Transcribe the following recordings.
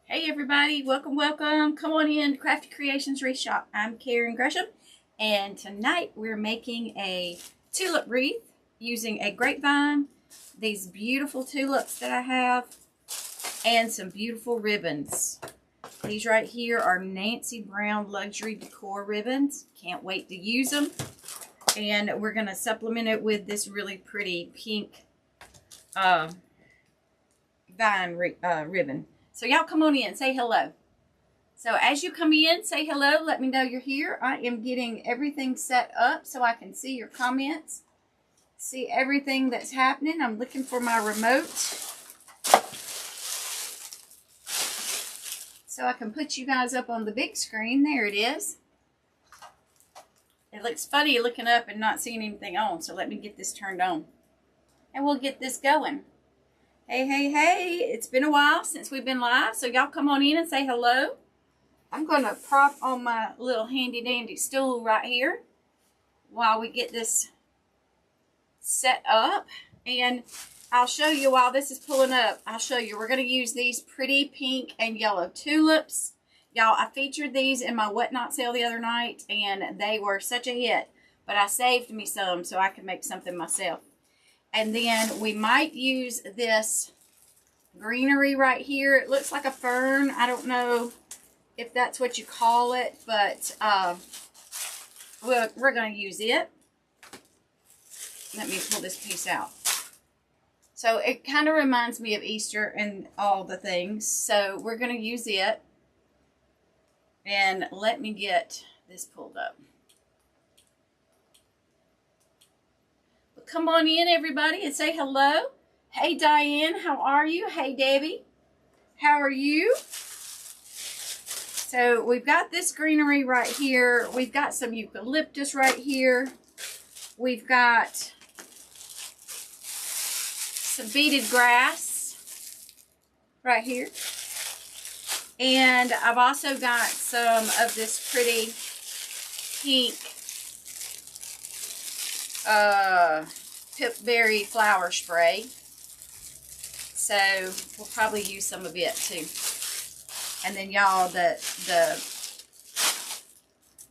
Hey everybody, welcome. Come on in, Crafty Creations Wreath Shop. I'm Karen Gresham, and tonight we're making a tulip wreath using a grapevine, these beautiful tulips that I have, and some beautiful ribbons. These right here are Nancy Brown Luxury Decor ribbons. Can't wait to use them. And we're going to supplement it with this really pretty pink vine ribbon. So y'all come on in, say hello. So as you come in, say hello, let me know you're here. I am getting everything set up so I can see your comments, see everything that's happening. I'm looking for my remote so I can put you guys up on the big screen. There it is. It looks funny looking up and not seeing anything on, so let me get this turned on. And we'll get this going. Hey, it's been a while since we've been live, so y'all come on in and say hello. I'm going to prop on my little handy dandy stool right here while we get this set up. And I'll show you while this is pulling up, I'll show you. We're going to use these pretty pink and yellow tulips. Y'all, I featured these in my Whatnot sale the other night, and they were such a hit. But I saved me some so I could make something myself. And then we might use this greenery right here. It looks like a fern. I don't know if that's what you call it, but we're going to use it. Let me pull this piece out. So it kind of reminds me of Easter and all the things. So we're going to use it. And let me get this pulled up. Come on in, everybody, and say hello. Hey, Diane, how are you? Hey, Debbie, how are you? So we've got this greenery right here. We've got some eucalyptus right here. We've got some beaded grass right here. And I've also got some of this pretty pink pipberry flower spray. So we'll probably use some of it too. And then y'all, the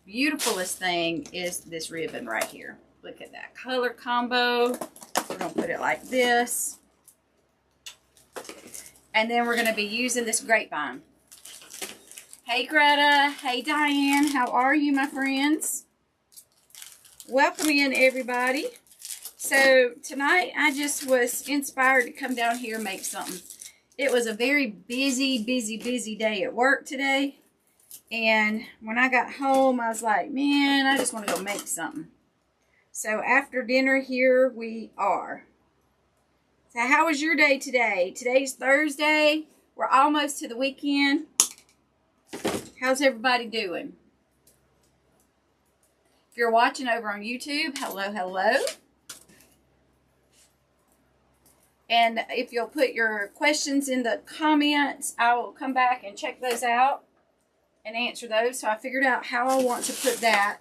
beautifulest thing is this ribbon right here. Look at that color combo. We're going to put it like this. And then we're going to be using this grapevine. Hey Greta, hey Diane, how are you, my friends? Welcome in, everybody. So tonight I just was inspired to come down here and make something. It was a very busy day at work today. And when I got home, I was like, man, I just want to go make something. So after dinner, here we are. So how was your day today? Today's Thursday. We're almost to the weekend. How's everybody doing? If you're watching over on YouTube, hello. And if you'll put your questions in the comments, I will come back and check those out and answer those. So I figured out how I want to put that.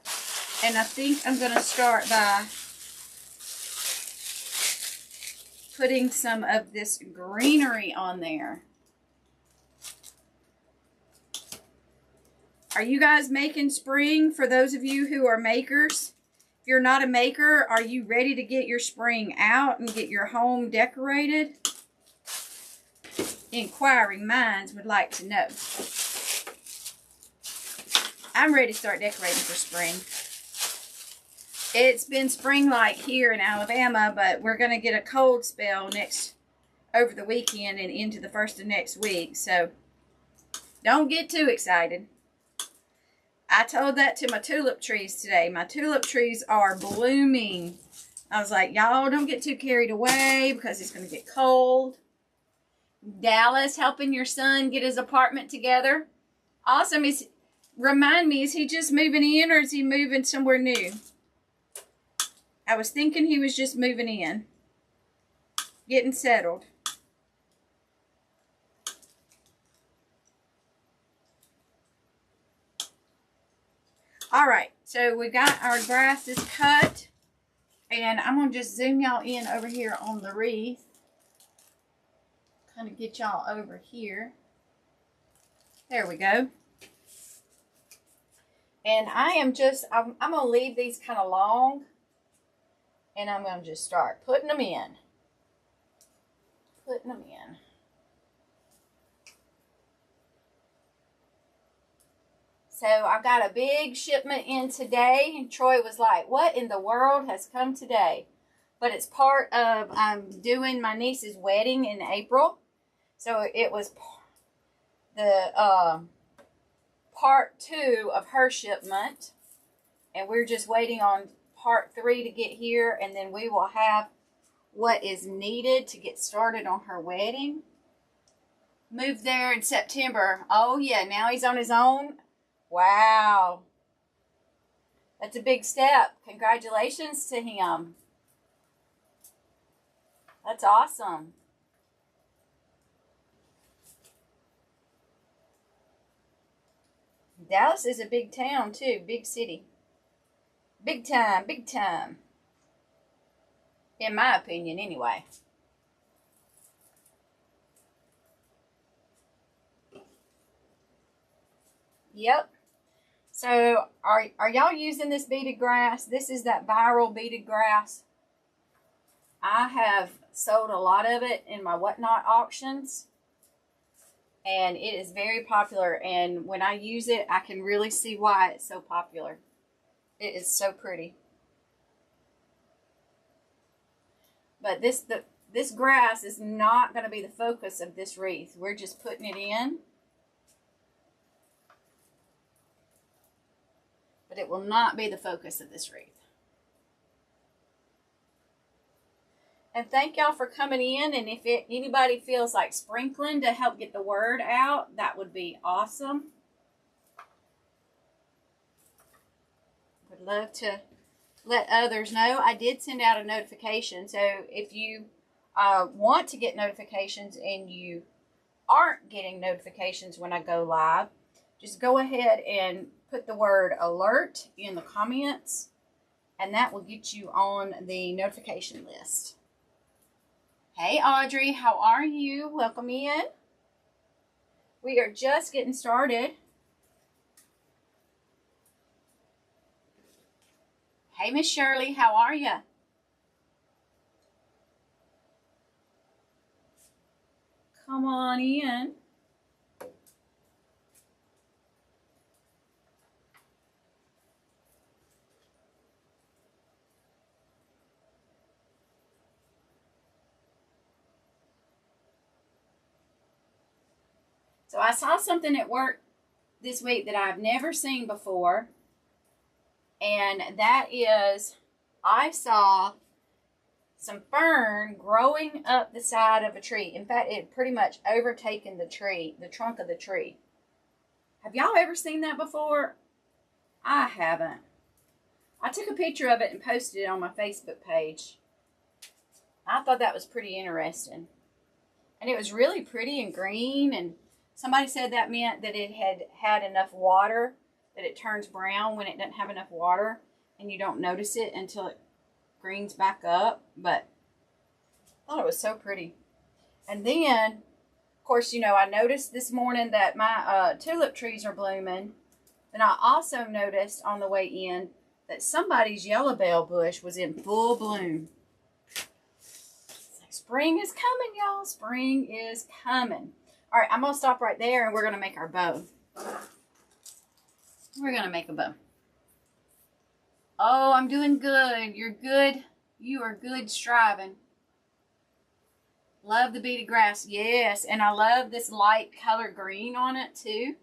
And I think I'm going to start by putting some of this greenery on there. Are you guys making spring? For those of you who are makers, if you're not a maker, are you ready to get your spring out and get your home decorated? Inquiring minds would like to know. I'm ready to start decorating for spring. It's been spring-like here in Alabama, but we're going to get a cold spell over the weekend and into the first of next week. So don't get too excited. I told that to my tulip trees today. My tulip trees are blooming. I was like, y'all don't get too carried away because it's going to get cold. Dallas helping your son get his apartment together. Awesome. Remind me, is he just moving in or is he moving somewhere new? I was thinking he was just moving in. Getting settled. All right, so we got our grasses cut, and I'm going to just zoom y'all in over here on the wreath. Kind of get y'all over here. There we go. And I'm going to leave these kind of long. And I'm going to just start putting them in. Putting them in. So I got a big shipment in today. And Troy was like, what in the world has come today? But it's part of, I'm doing my niece's wedding in April. So it was the part 2 of her shipment. And we're just waiting on part 3 to get here. And then we will have what is needed to get started on her wedding. Moved there in September. Oh yeah, now he's on his own. Wow. That's a big step. Congratulations to him. That's awesome. Dallas is a big town too, big city. Big time, big time. In my opinion, anyway. Yep. So, are y'all using this beaded grass? This is that viral beaded grass. I have sold a lot of it in my Whatnot auctions. And it is very popular. And when I use it, I can really see why it's so popular. It is so pretty. But this grass is not going to be the focus of this wreath. We're just putting it in. But it will not be the focus of this wreath. And thank y'all for coming in. And if anybody feels like sprinkling to help get the word out, that would be awesome. Would love to let others know. I did send out a notification. So if you want to get notifications and you aren't getting notifications when I go live, just go ahead and put the word alert in the comments, and that will get you on the notification list. Hey Audrey, how are you? Welcome in. We are just getting started. Hey Miss Shirley, how are you? Come on in. So I saw something at work this week that I've never seen before. And that is, I saw some fern growing up the side of a tree. In fact, it had pretty much overtaken the tree, the trunk of the tree. Have y'all ever seen that before? I haven't. I took a picture of it and posted it on my Facebook page. I thought that was pretty interesting. And it was really pretty and green, and somebody said that meant that it had had enough water, that it turns brown when it doesn't have enough water, and you don't notice it until it greens back up. But I thought it was so pretty. And then, of course, you know, I noticed this morning that my tulip trees are blooming. And I also noticed on the way in that somebody's yellow bell bush was in full bloom. It's like spring is coming, y'all. Spring is coming. All right, I'm going to stop right there, and we're going to make our bow. We're going to make a bow. Oh, I'm doing good. You're good. You are good striving. Love the beaded grass. Yes, and I love this light color green on it, too.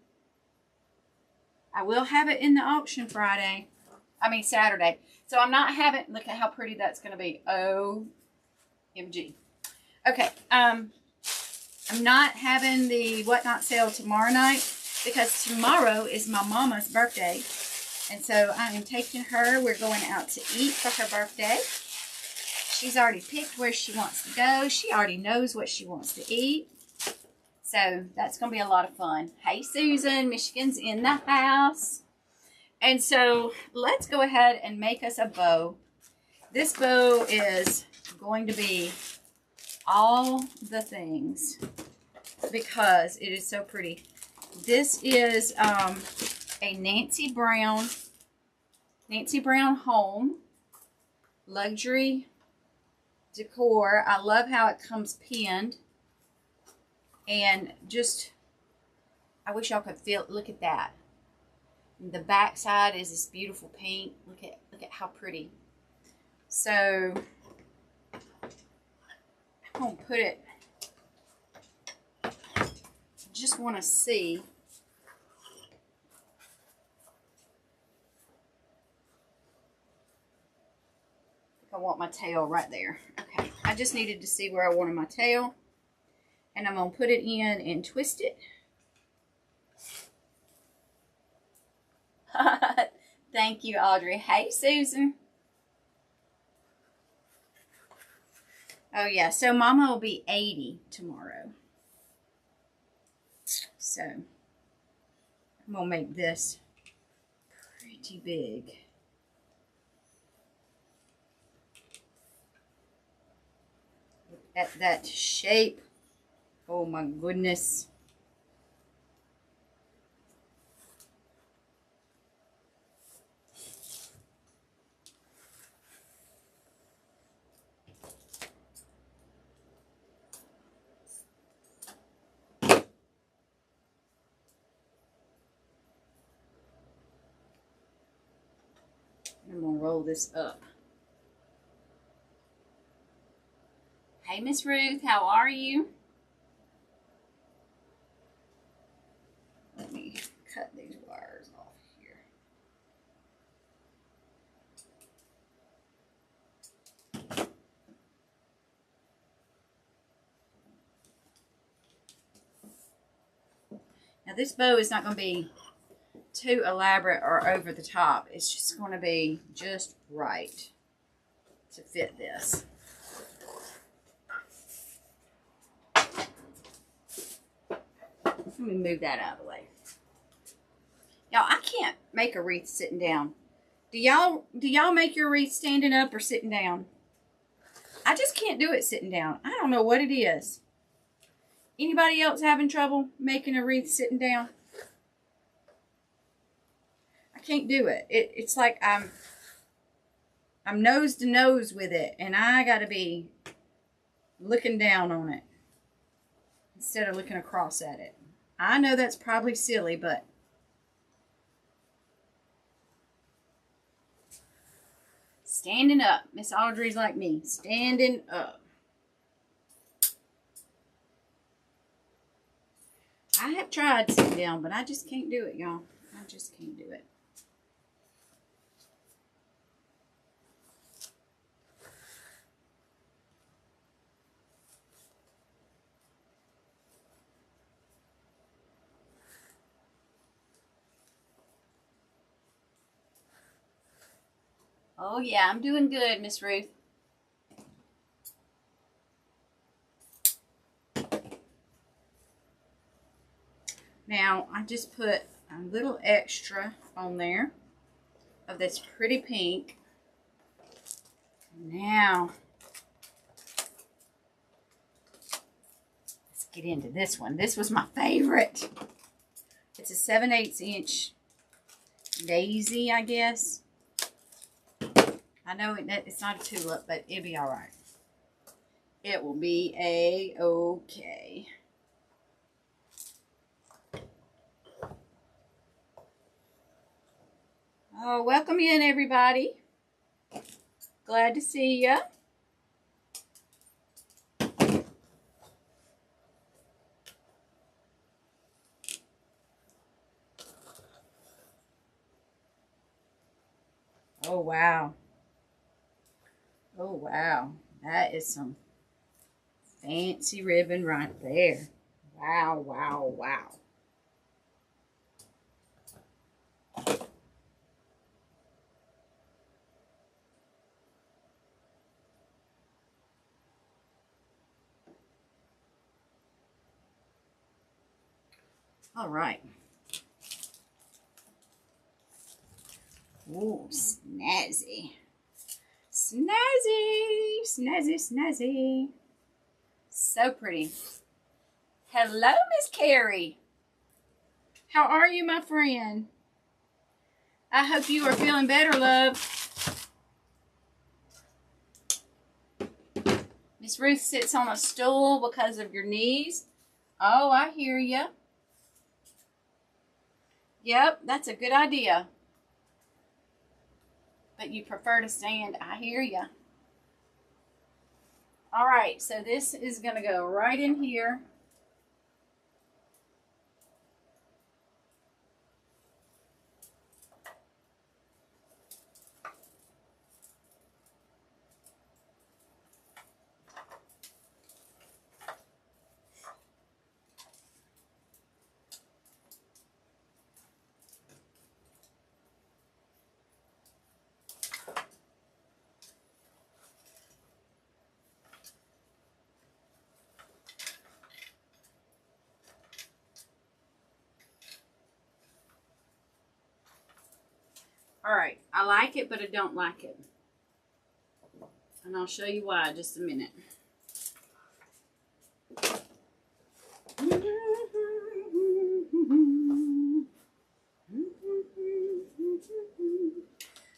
I will have it in the auction Saturday. So I'm not having, look at how pretty that's going to be. OMG. Okay, I'm not having the Whatnot sale tomorrow night because tomorrow is my mama's birthday. And so I am taking her. We're going out to eat for her birthday. She's already picked where she wants to go. She already knows what she wants to eat. So that's going to be a lot of fun. Hey, Susan. Michigan's in the house. And so let's go ahead and make us a bow. This bow is going to be all the things because it is so pretty. This is a Nancy Brown home luxury decor. I love how it comes pinned, and just I wish y'all could feel. Look at that. The back side is this beautiful pink. Look at how pretty. So I'm gonna put it. Just want to see. I want my tail right there. Okay, I just needed to see where I wanted my tail, and I'm gonna put it in and twist it. Thank you, Audrey. Hey, Susan. Oh yeah, so Mama will be 80 tomorrow. So I'm gonna make this pretty big. At that shape. Oh my goodness. I'm gonna roll this up. Hey, Miss Ruth, how are you? Let me cut these wires off here. Now this bow is not going to be too elaborate or over the top. It's just going to be just right to fit this. Let me move that out of the way. Y'all, I can't make a wreath sitting down. Do y'all make your wreath standing up or sitting down? I just can't do it sitting down. I don't know what it is. Anybody else having trouble making a wreath sitting down? I can't do it. It's like I'm nose to nose with it, and I gotta be looking down on it instead of looking across at it. I know that's probably silly, but standing up. Miss Audrey's like me, standing up. I have tried sitting down, but I just can't do it, y'all. I just can't do it. Oh, yeah, I'm doing good, Miss Ruth. Now, I just put a little extra on there of this pretty pink. Now, let's get into this one. This was my favorite. It's a 7/8 inch daisy, I guess. I know it's not a tulip, but it'll be all right. It will be a-okay. Oh, welcome in, everybody. Glad to see ya. Oh, wow. Oh, wow. That is some fancy ribbon right there. Wow, wow, wow. All right. Ooh, snazzy. Snazzy, snazzy, snazzy. So pretty. Hello, Miss Carrie. How are you, my friend? I hope you are feeling better, love. Miss Ruth sits on a stool because of your knees. Oh, I hear you. Yep, that's a good idea. But you prefer to stand. I hear you. All right, so this is going to go right in here. All right, I like it, but I don't like it. And I'll show you why in just a minute.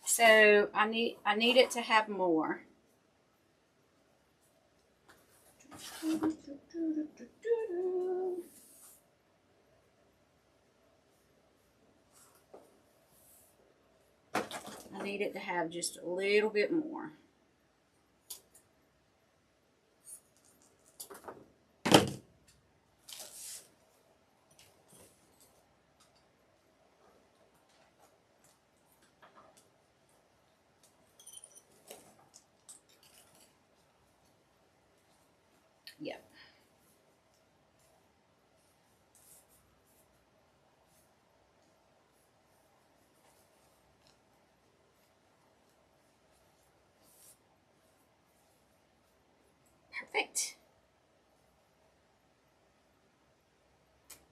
So I need it to have more. I need it to have just a little bit more. Yep. Perfect.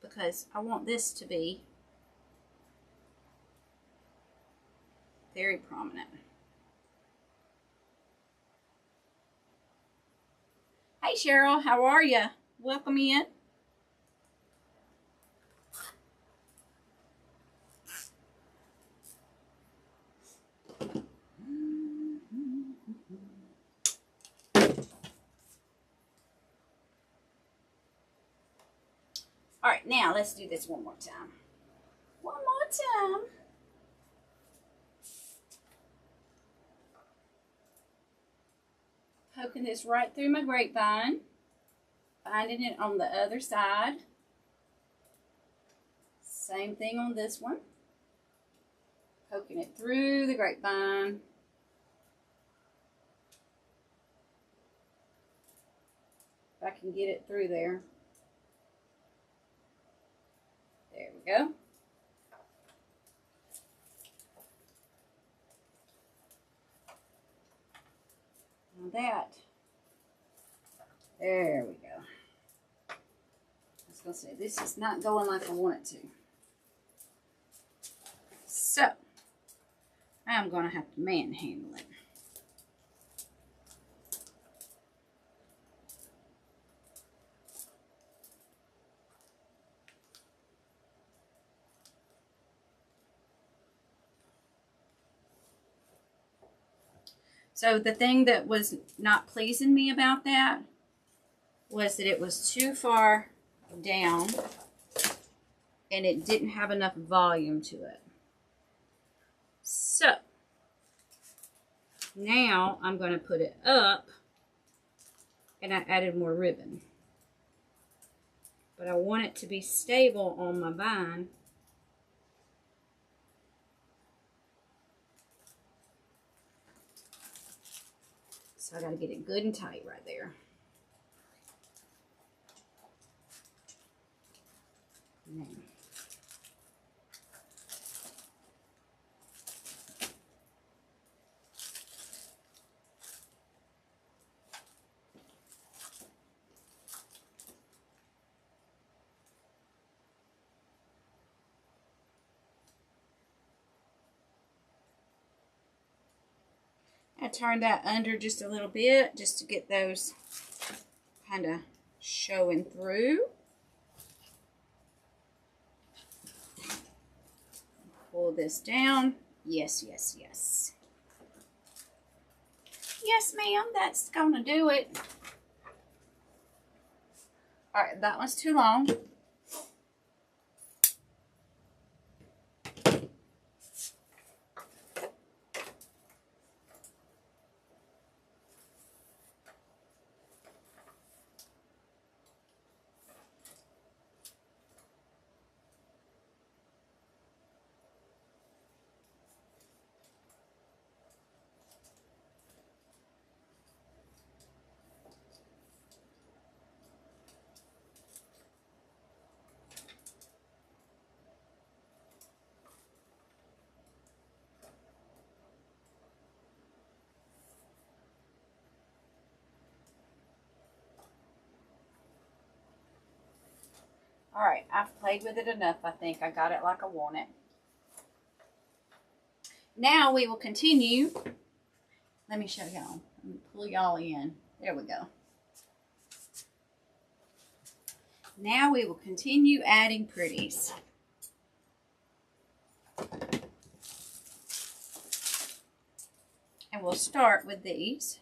Because I want this to be very prominent. Hey Cheryl, how are you? Welcome in. All right, now let's do this one more time. One more time. Poking this right through my grapevine. Finding it on the other side. Same thing on this one. Poking it through the grapevine. If I can get it through there. There we go. Now that. There we go. I was going to say, this is not going like I want it to. So, I'm going to have to manhandle it. So the thing that was not pleasing me about that was that it was too far down and it didn't have enough volume to it. So now I'm going to put it up, and I added more ribbon. But I want it to be stable on my vine. So I got to get it good and tight right there. Now. I turned that under just a little bit just to get those kind of showing through. pull this down. Yes, yes, yes. Yes, ma'am, that's gonna do it. All right, that one's too long. All right, I've played with it enough. I think I got it like I want it. Now we will continue. Let me show y'all. Let me pull y'all in. There we go. Now we will continue adding pretties. And we'll start with these.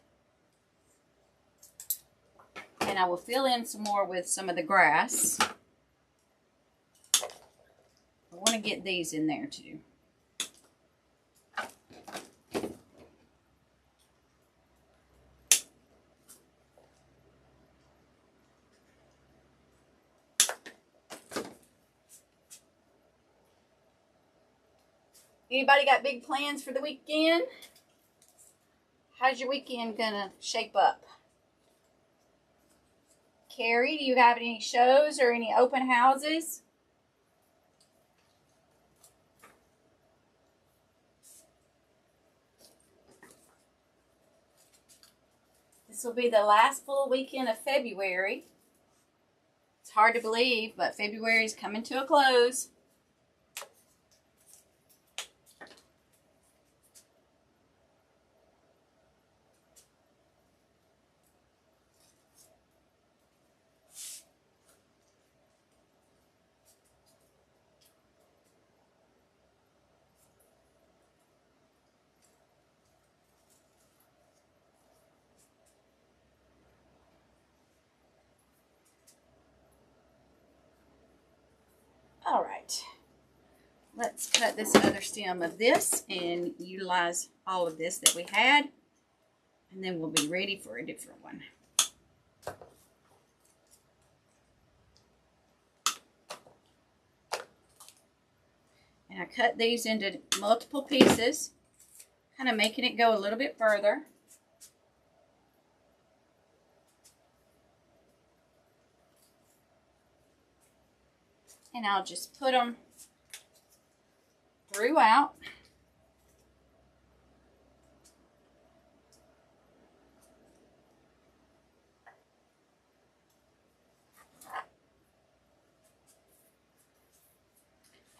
And I will fill in some more with some of the grass. I want to get these in there too. Anybody got big plans for the weekend? How's your weekend gonna shape up? Carrie, do you have any shows or any open houses? This will be the last full weekend of February. It's hard to believe, but February is coming to a close. All right, let's cut this other stem of this and utilize all of this that we had, and then we'll be ready for a different one. And I cut these into multiple pieces, kind of making it go a little bit further. And I'll just put them throughout.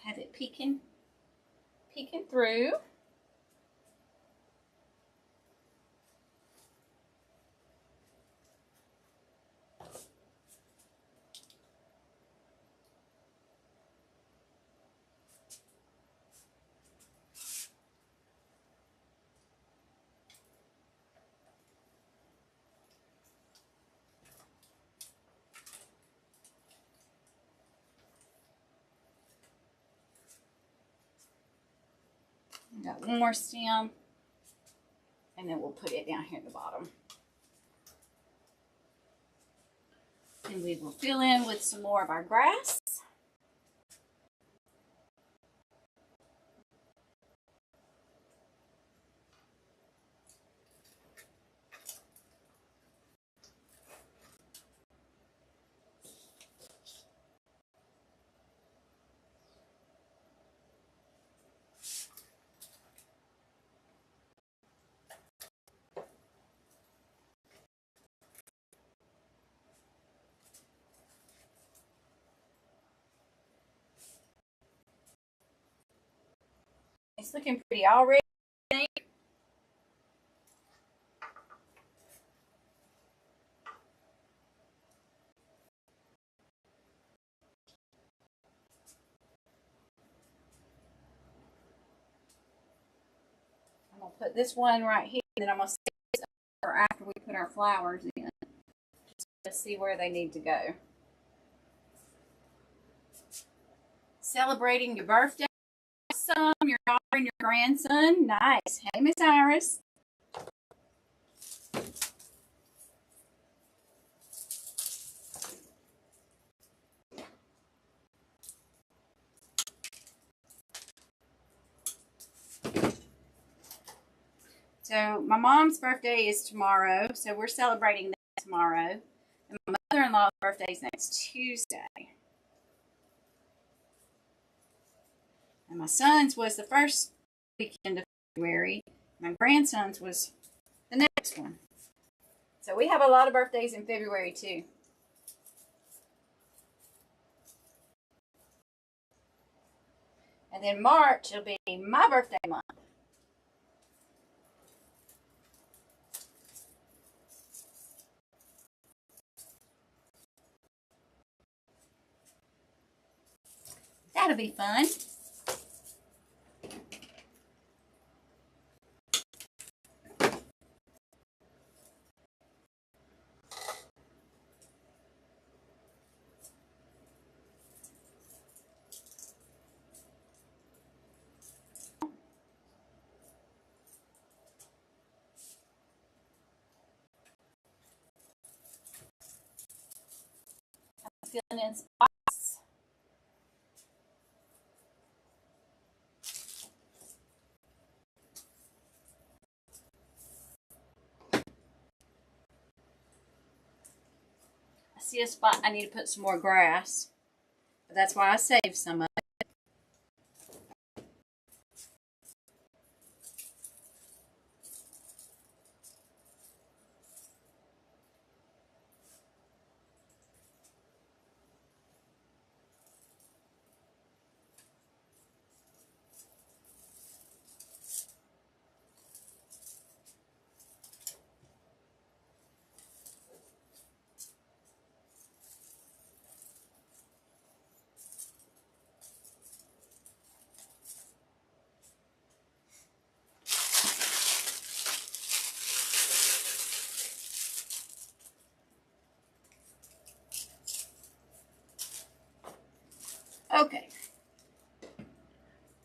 Have it peeking through. Got one more stem, and then we'll put it down here at the bottom. And we will fill in with some more of our grass. It's looking pretty already. I'll put this one right here, and then I'm going to save this over after we put our flowers in. Just to see where they need to go. Celebrating your birthday, son, your daughter, and your grandson. Nice. Hey, Miss Iris. So my mom's birthday is tomorrow, so we're celebrating that tomorrow. And my mother-in-law's birthday is next Tuesday. And my son's was the first weekend of February. My grandson's was the next one. So we have a lot of birthdays in February too. And then March will be my birthday month. That'll be fun. I'm filling in spots. I see a spot I need to put some more grass. But that's why I saved some of it. Okay.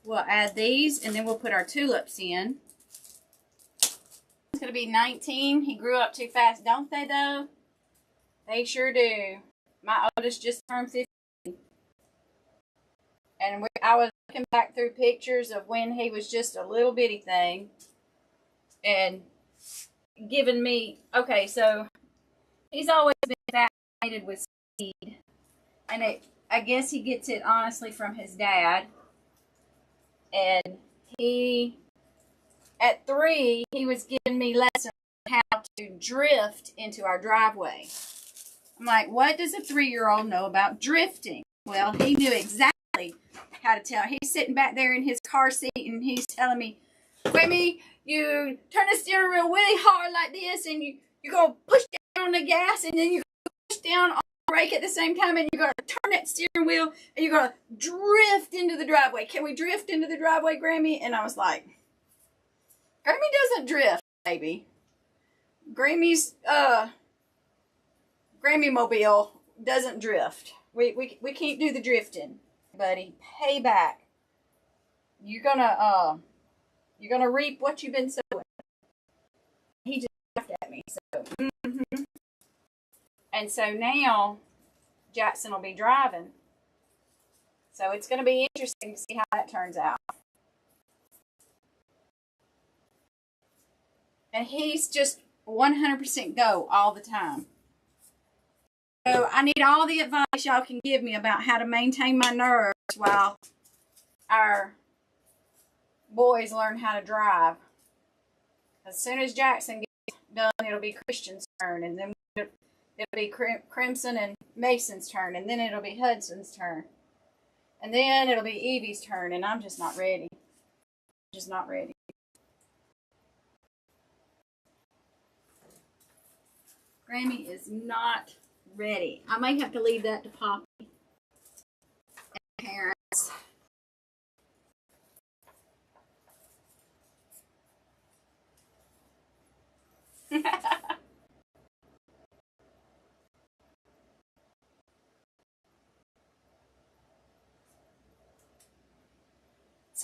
We'll add these, and then we'll put our tulips in. It's going to be 19. He grew up too fast, don't they, though? They sure do. My oldest just turned 15. And I was looking back through pictures of when he was just a little bitty thing. And giving me... Okay, so he's always been fascinated with seed. And I guess he gets it, honestly, from his dad. And at 3, he was giving me lessons on how to drift into our driveway. I'm like, what does a 3-year-old know about drifting? Well, he knew exactly how to tell. He's sitting back there in his car seat, and he's telling me, Grammy, you turn the steering wheel really hard like this, and you're going to push down on the gas, and then you're going to push down on the brake at the same time, and you're going to turn that steering wheel, and you're going to drift into the driveway. Can we drift into the driveway, Grammy? And I was like, Grammy doesn't drift, baby. Grammy's, Grammy-mobile doesn't drift. We can't do the drifting, buddy. Pay back. You're gonna reap what you've been sowing. He just laughed at me. So, And so now Jackson will be driving. So it's gonna be interesting to see how that turns out. And he's just 100% go all the time. So I need all the advice y'all can give me about how to maintain my nerves while our boys learn how to drive. As soon as Jackson gets done, it'll be Christian's turn, and then it'll be Crimson and Mason's turn, and then it'll be Hudson's turn, and then it'll be Evie's turn, and I'm just not ready. Just not ready. Grammy is not ready. I may have to leave that to Poppy and parents.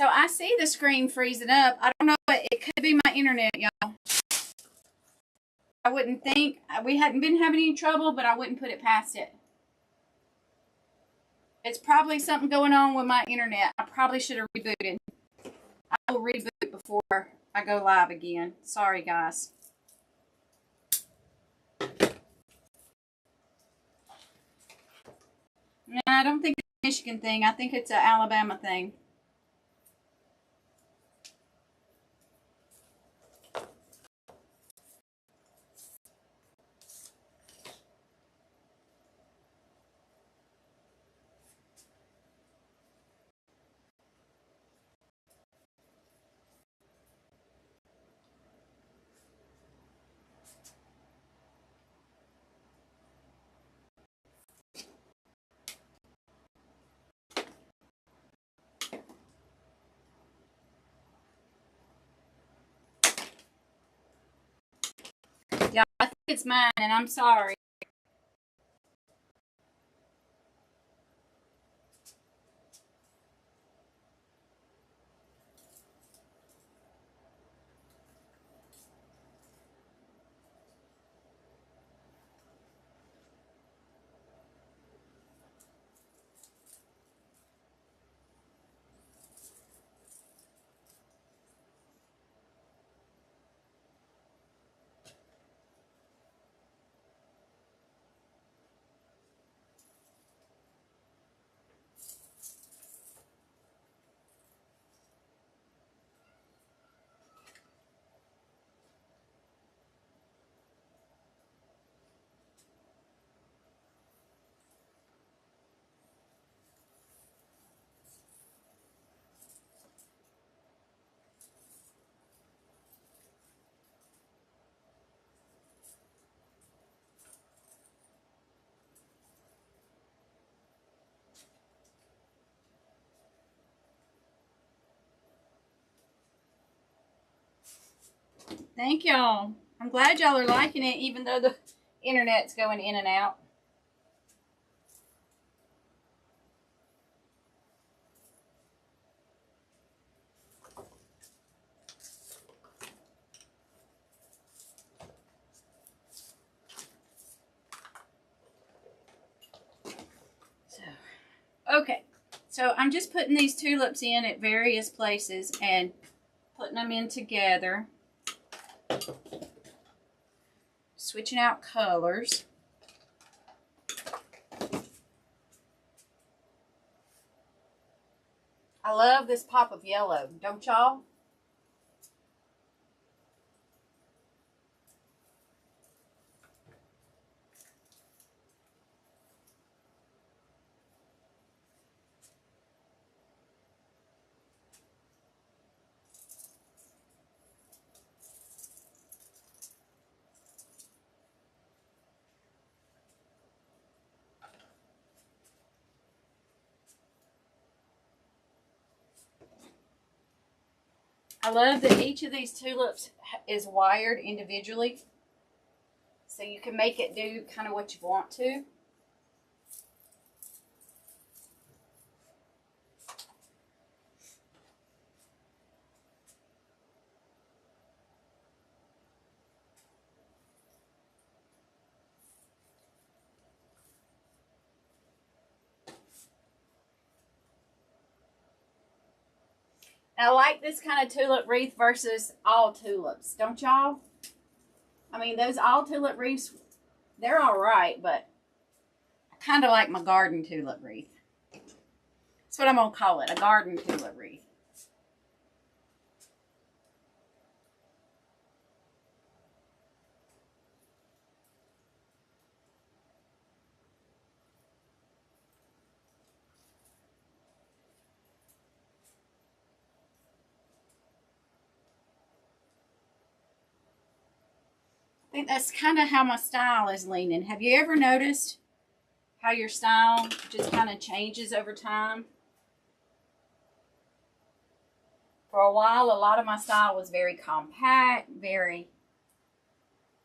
So I see the screen freezing up. I don't know, but it could be my internet, y'all. I wouldn't think, we hadn't been having any trouble, but I wouldn't put it past it. It's probably something going on with my internet. I probably should have rebooted. I will reboot before I go live again. Sorry, guys. No, I don't think it's a Michigan thing. I think it's an Alabama thing. Yeah, I think it's mine, and I'm sorry. Thank y'all. I'm glad y'all are liking it, even though the internet's going in and out. Okay, so I'm just putting these tulips in at various places and putting them in together. Switching out colors. I love this pop of yellow, don't y'all? I love that each of these tulips is wired individually, so you can make it do kind of what you want to. I like this kind of tulip wreath versus all tulips, don't y'all? I mean, those all tulip wreaths, they're all right, but I kind of like my garden tulip wreath. That's what I'm going to call it, a garden tulip wreath. I think that's kind of how my style is leaning. Have you ever noticed how your style just kind of changes over time? For a while, a lot of my style was very compact, very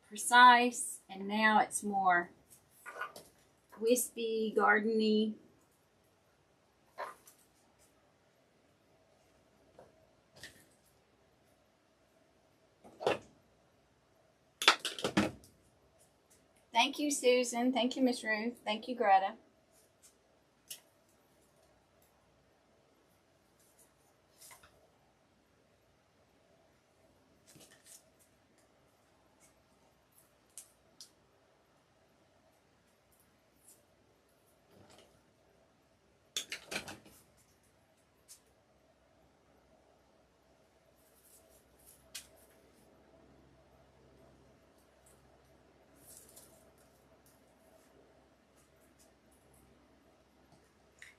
precise, and now it's more wispy, gardeny. Thank you, Susan. Thank you, Miss Ruth. Thank you, Greta.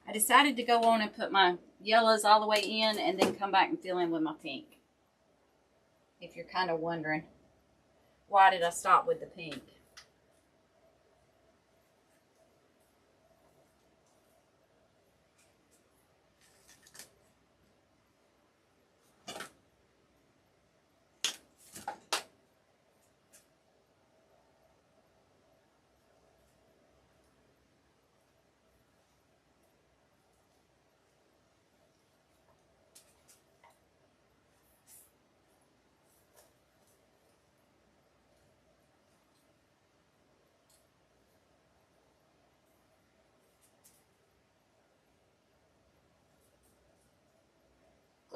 I decided to go on and put my yellows all the way in and then come back and fill in with my pink. If you're kind of wondering, why did I stop with the pink?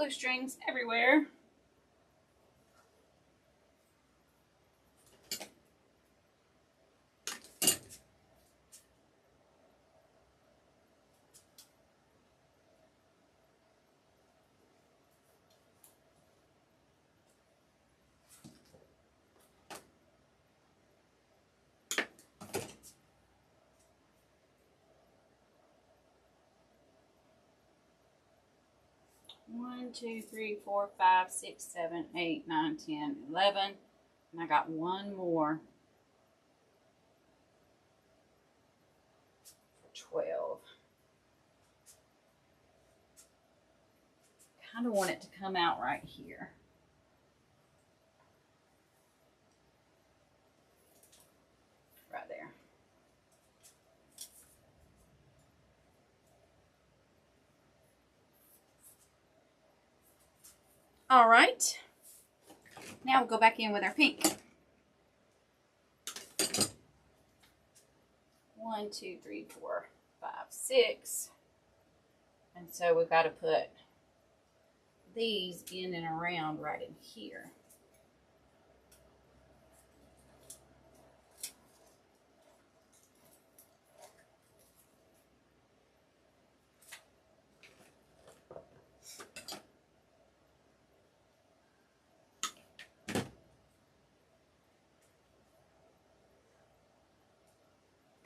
Glue strings everywhere. One, 2, 3, 4, 5, 6, 7, 8, 9, 10, 11. And I got one more for 12. Kind of want it to come out right here. Right there. All right. Now we'll go back in with our pink. 1, 2, 3, 4, 5, 6. And so we've got to put these in and around right in here.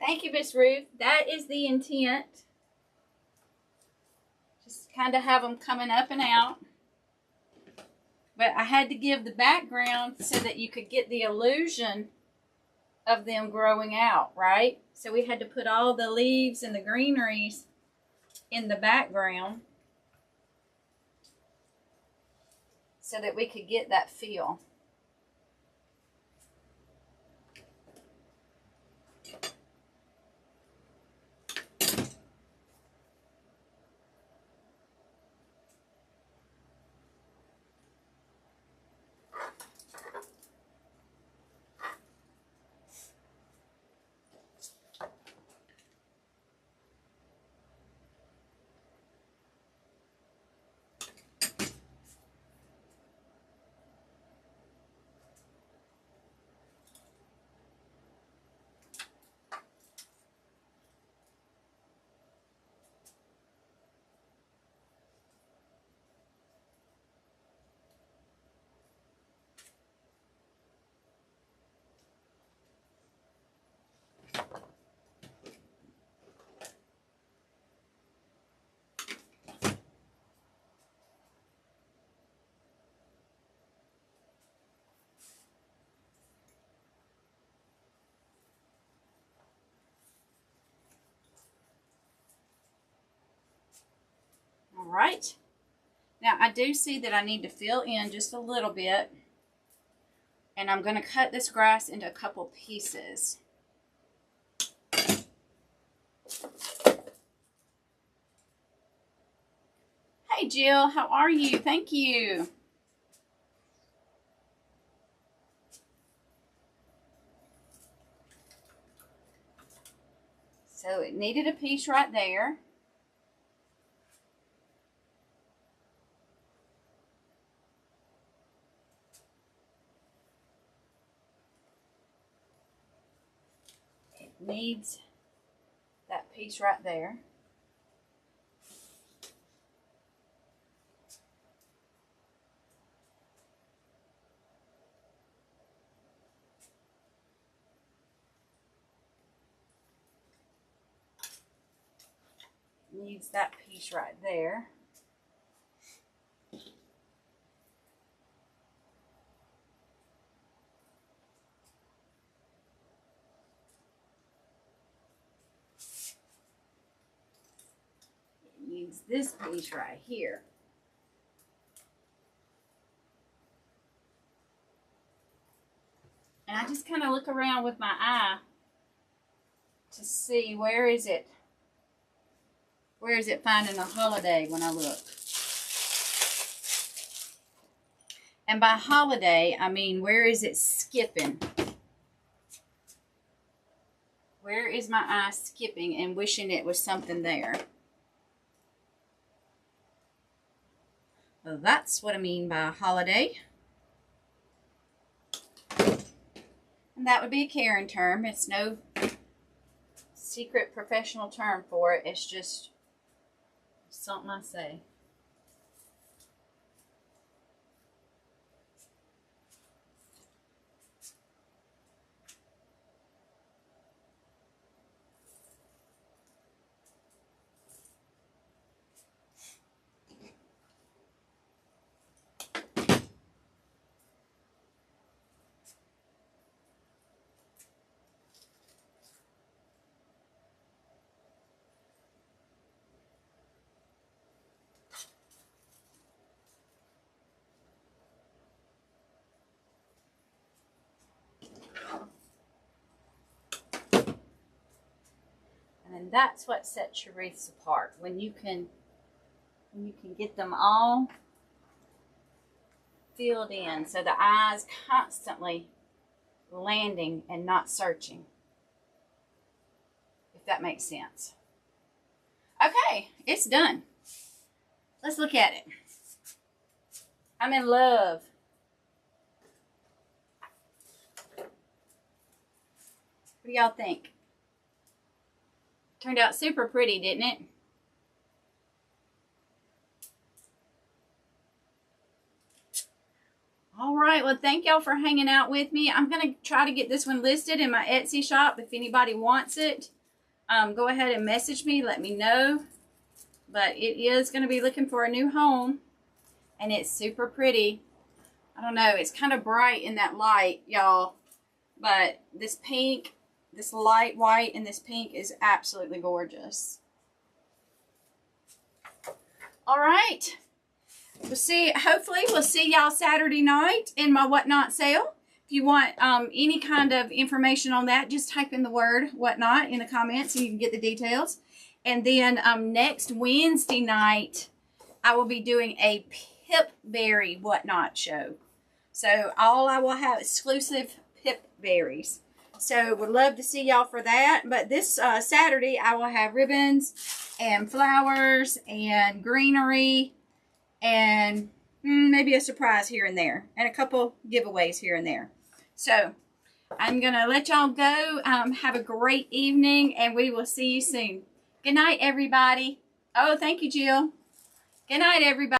Thank you, Miss Ruth. That is the intent. Just kind of have them coming up and out. But I had to give the background so that you could get the illusion of them growing out, right? So we had to put all the leaves and the greeneries in the background so that we could get that feel. All right. Now I do see that I need to fill in just a little bit. And I'm going to cut this grass into a couple pieces. Hey Jill, how are you? Thank you. So it needed a piece right there. It needs that piece right there. Needs that piece right there. It needs this piece right here. And I just kind of look around with my eye to see where is it finding a holiday when I look. And by holiday, I mean, where is it skipping? Where is my eye skipping and wishing it was something there? Well, that's what I mean by a holiday. And that would be a Karen term. It's no secret professional term for it. It's just something I say. And that's what sets your wreaths apart, when you can get them all filled in, so the eye's constantly landing and not searching, if that makes sense. Okay, it's done. Let's look at it. I'm in love. What do y'all think? Turned out super pretty, didn't it? All right, well, thank y'all for hanging out with me. I'm going to try to get this one listed in my Etsy shop. If anybody wants it, go ahead and message me. Let me know. But it is going to be looking for a new home. And it's super pretty. I don't know. It's kind of bright in that light, y'all. But this pink, this light white and this pink is absolutely gorgeous. All right. Hopefully we'll see y'all Saturday night in my Whatnot sale. If you want any kind of information on that, just type in the word Whatnot in the comments and you can get the details. And then next Wednesday night, I will be doing a Pipberry Whatnot show. So I will have exclusive Pipberries. So would love to see y'all for that. But this Saturday, I will have ribbons and flowers and greenery and maybe a surprise here and there. And a couple giveaways here and there. So I'm going to let y'all go. Have a great evening and we will see you soon. Good night, everybody. Oh, thank you, Jill. Good night, everybody.